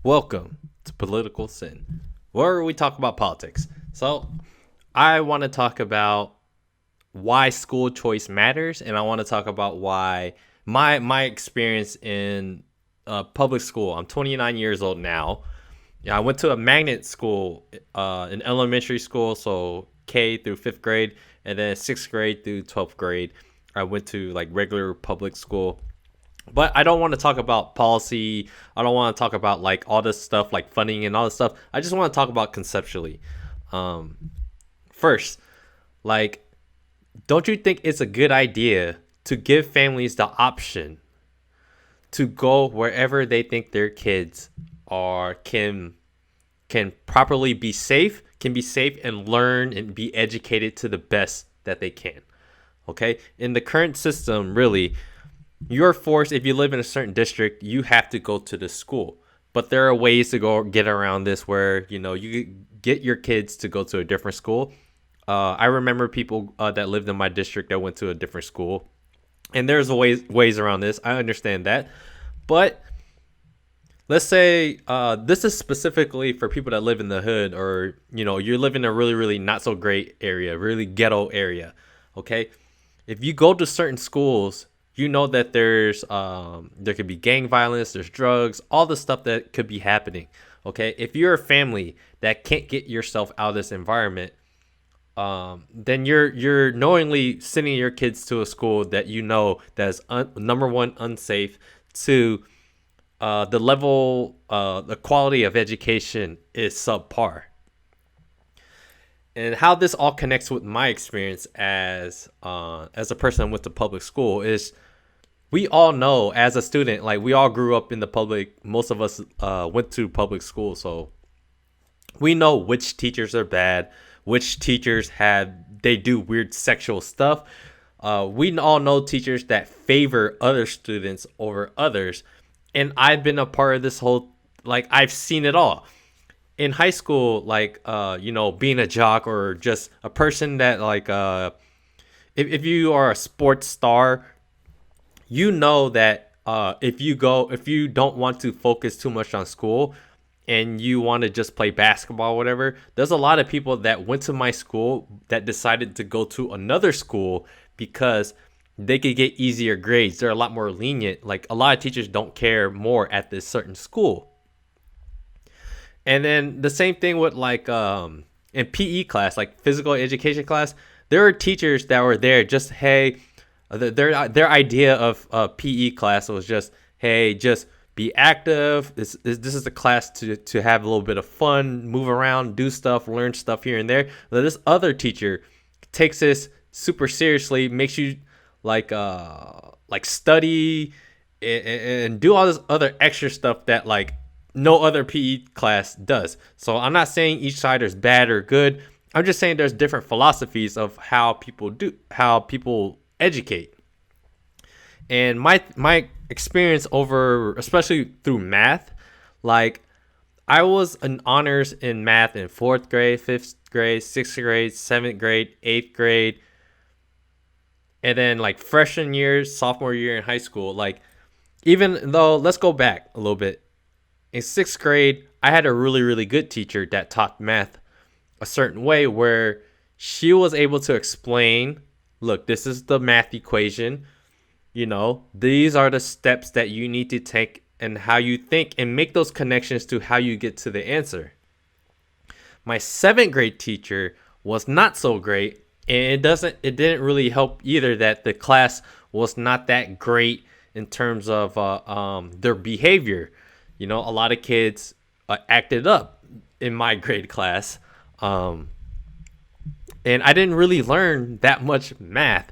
Welcome to Political Sin, where we talk about politics. So, I want to talk about why school choice matters, and I want to talk about why my experience in public school. I'm 29 years old now. Yeah, I went to a magnet school in elementary school, so K through fifth grade, and then sixth grade through 12th grade. I went to like regular public school. But I don't want to talk about policy. I don't want to talk about like all this stuff, like funding and all this stuff. I just want to talk about conceptually. Um, First, like, don't you think it's a good idea to give families the option to go wherever they think their kids are can properly be safe, can be safe and learn and be educated to the best that they can? Okay, in the current system, really, you're forced, if you live in a certain district, you have to go to the school. But there are ways to go get around this where, you get your kids to go to a different school. I remember people that lived in my district that went to a different school. And there's ways around this. I understand that. But let's say this is specifically for people that live in the hood, or, you live in a really, really not so great area, really ghetto area. Okay. If you go to certain schools, you know that there could be gang violence, there's drugs, all the stuff that could be happening. Okay, if you're a family that can't get yourself out of this environment, then you're knowingly sending your kids to a school that you know that is number one, unsafe. Two, the quality of education is subpar. And how this all connects with my experience as a person that went to public school is, we all know as a student, like, we all grew up in the public. Most of us went to public school, so we know which teachers are bad, which teachers they do weird sexual stuff. We all know teachers that favor other students over others, and I've been a part of this whole, like, I've seen it all in high school. Like, being a jock or just a person that, like, if you are a sports star, you know that if you don't want to focus too much on school and you want to just play basketball or whatever, there's a lot of people that went to my school that decided to go to another school because they could get easier grades. They're a lot more lenient. Like, a lot of teachers don't care more at this certain school. And then the same thing with, like, in PE class, like physical education class, there are teachers that were there just, hey, their idea of PE class was just, hey, just be active. This is a class to have a little bit of fun, move around, do stuff, learn stuff here and there. But this other teacher takes this super seriously, makes you like study and do all this other extra stuff that, like, no other PE class does. So I'm not saying each side is bad or good. I'm just saying there's different philosophies of how people educate. And my experience over, especially through math, like, I was an honors in math in fourth grade, fifth grade, sixth grade, seventh grade, eighth grade, and then, like, freshman year, sophomore year in high school. Like, even though, let's go back a little bit. In sixth grade, I had a really, really good teacher that taught math a certain way where she was able to explain, look, this is the math equation. These are the steps that you need to take and how you think and make those connections to how you get to the answer. My seventh grade teacher was not so great, and it didn't really help either that the class was not that great in terms of their behavior. A lot of kids acted up in my grade class. And I didn't really learn that much math.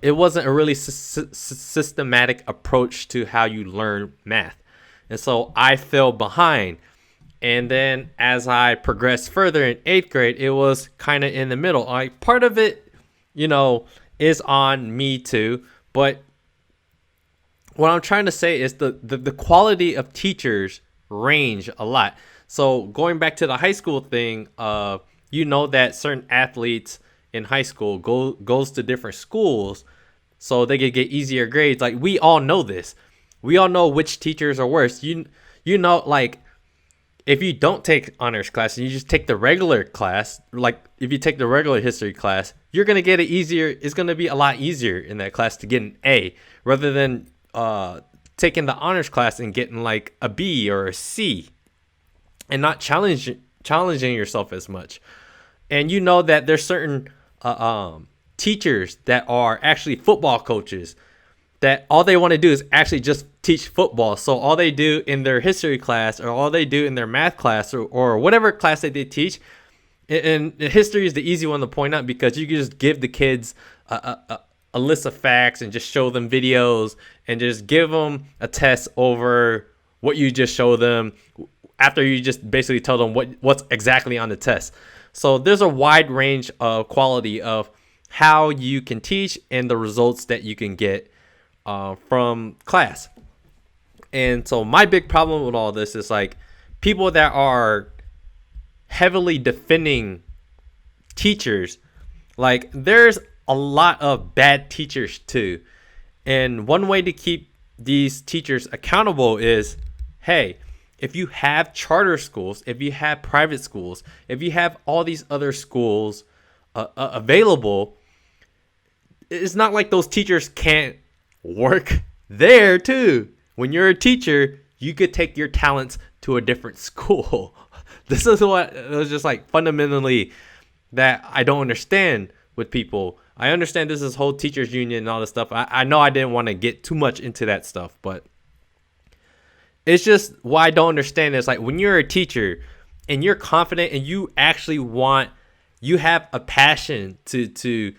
It wasn't a really systematic approach to how you learn math. And so I fell behind. And then as I progressed further in eighth grade, it was kind of in the middle. Like, part of it, is on me too. But what I'm trying to say is the quality of teachers range a lot. So going back to the high school thing, that certain athletes in high school goes to different schools so they could get easier grades. Like, we all know this. We all know which teachers are worse. You know, like if you don't take honors class and you just take the regular class, like if you take the regular history class, you're gonna get it easier. It's gonna be a lot easier in that class to get an A rather than taking the honors class and getting like a B or a C and not challenging yourself as much. And you know that there's certain teachers that are actually football coaches that all they want to do is actually just teach football. So all they do in their history class or all they do in their math class or whatever class that they teach, and history is the easy one to point out because you can just give the kids a list of facts and just show them videos and just give them a test over what you just show them after you just basically tell them what's exactly on the test. So there's a wide range of quality of how you can teach and the results that you can get from class. And so my big problem with all this is like people that are heavily defending teachers, like there's a lot of bad teachers too. And one way to keep these teachers accountable is, hey, if you have charter schools, if you have private schools, if you have all these other schools available, it's not like those teachers can't work there too. When you're a teacher, you could take your talents to a different school. This is what it was just like fundamentally that I don't understand with people. I understand this is whole teachers union and all this stuff. I know I didn't want to get too much into that stuff, but it's just what I don't understand is like when you're a teacher and you're confident and you actually you have a passion to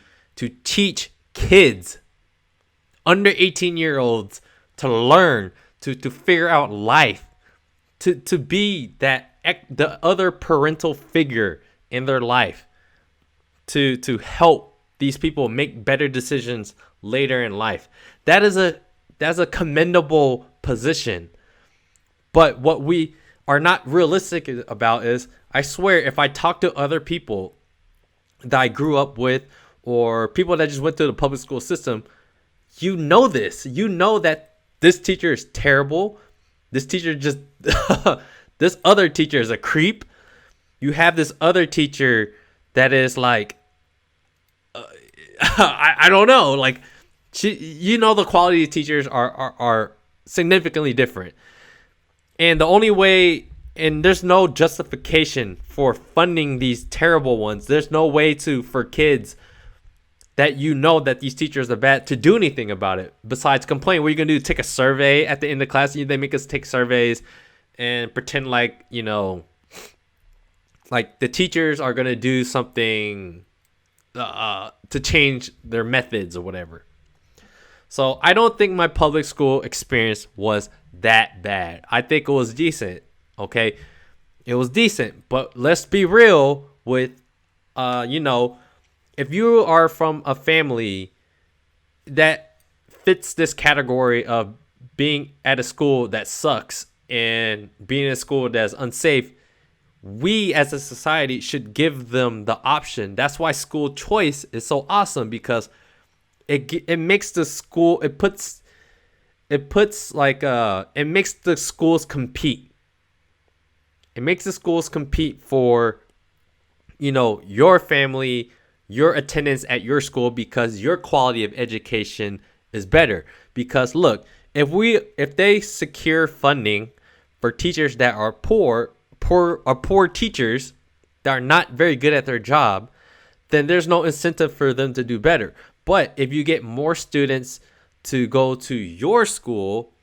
teach kids under 18-year-olds to learn, to figure out life, to be the other parental figure in their life, to help these people make better decisions later in life. That's a commendable position. But what we are not realistic about is, I swear, if I talk to other people that I grew up with or people that just went through the public school system, you know this. You know that this teacher is terrible. This teacher just, this other teacher is a creep. You have this other teacher that is like, I don't know. Like, the quality of teachers are significantly different. And the only way, and there's no justification for funding these terrible ones. There's no way for kids that that these teachers are bad to do anything about it besides complain. What are you going to do? Take a survey at the end of class? They make us take surveys and pretend like, like the teachers are going to do something to change their methods or whatever. So I don't think my public school experience was that bad. I think it was decent. Okay. It was decent, but let's be real with, if you are from a family that fits this category of being at a school that sucks and being in a school that's unsafe, we as a society should give them the option. That's why school choice is so awesome, because it makes the school, it makes the schools compete. It makes the schools compete for, your family, your attendance at your school, because your quality of education is better. Because look, if they secure funding for teachers that are poor teachers that are not very good at their job, then there's no incentive for them to do better. But if you get more students to go to your school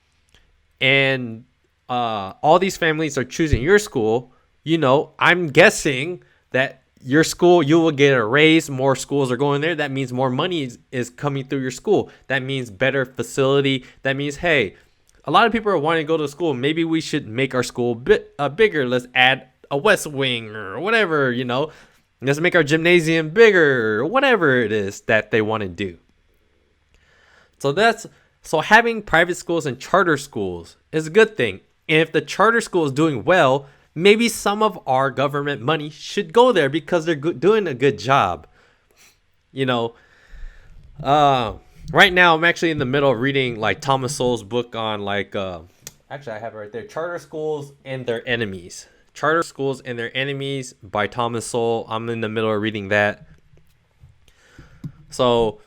and all these families are choosing your school, I'm guessing that your school, you will get a raise. More schools are going there. That means more money is coming through your school. That means better facility. That means, hey, a lot of people are wanting to go to school. Maybe we should make our school bigger. Let's add a West Wing or whatever, Let's make our gymnasium bigger or whatever it is that they want to do. So having private schools and charter schools is a good thing. And if the charter school is doing well, maybe some of our government money should go there because they're doing a good job. Right now I'm actually in the middle of reading like Thomas Sowell's book on Actually, I have it right there. Charter Schools and Their Enemies. Charter Schools and Their Enemies by Thomas Sowell. I'm in the middle of reading that. So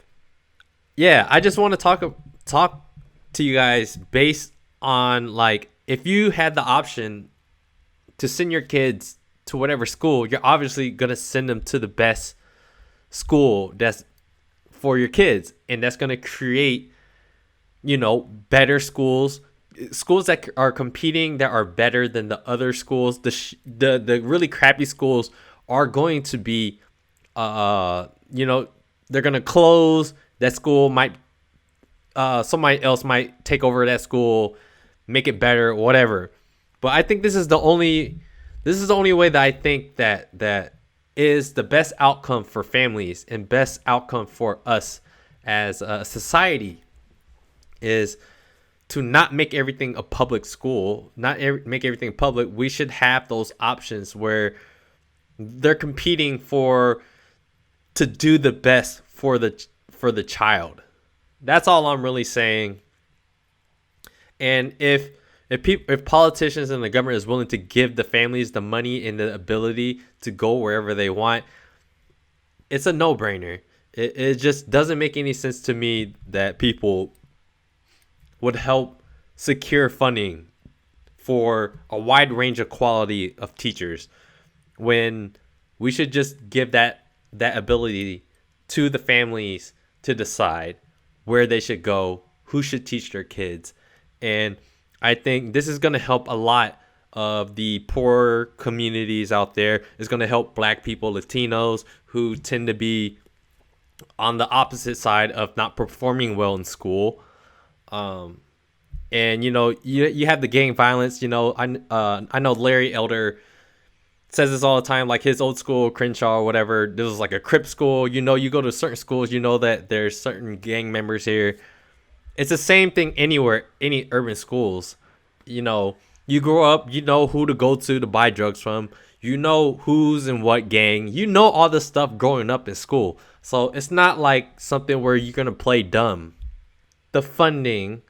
yeah, I just want to talk to you guys based on, like, if you had the option to send your kids to whatever school, you're obviously gonna send them to the best school that's for your kids, and that's gonna create, better schools that are competing, that are better than the other schools. The really crappy schools are going to be, they're gonna close. That school might, somebody else might take over that school, make it better, whatever. But I think this is the only way that I think that is the best outcome for families and best outcome for us as a society, is to not make everything a public school, make everything public. We should have those options where they're competing to do the best for the child. That's all I'm really saying. And if politicians and the government is willing to give the families the money and the ability to go wherever they want, it's a no-brainer. It just doesn't make any sense to me that people would help secure funding for a wide range of quality of teachers when we should just give that ability to the families to decide where they should go, who should teach their kids. And I think this is going to help a lot of the poor communities out there. It's going to help Black people, Latinos, who tend to be on the opposite side of not performing well in school. And you have the gang violence. I know Larry Elder says this all the time, like his old school, Crenshaw or whatever. This was like a Crip school. You go to certain schools, that there's certain gang members here. It's the same thing anywhere, any urban schools. You grow up, you know who to go to buy drugs from. You know who's in what gang. You know all this stuff growing up in school. So it's not like something where you're going to play dumb. The funding,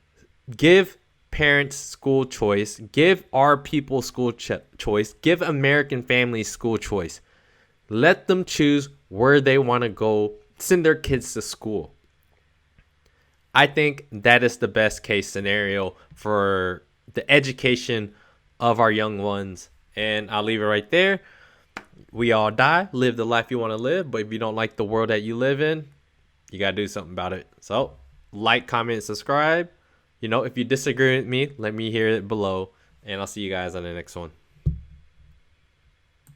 give parents school choice, give our people school choice, give American families school choice. Let them choose where they want to go, send their kids to school. I think that is the best case scenario for the education of our young ones. And I'll leave it right there. We all die, live the life you want to live. But if you don't like the world that you live in, you got to do something about it. So like, comment, subscribe. If you disagree with me, let me hear it below. And I'll see you guys on the next one.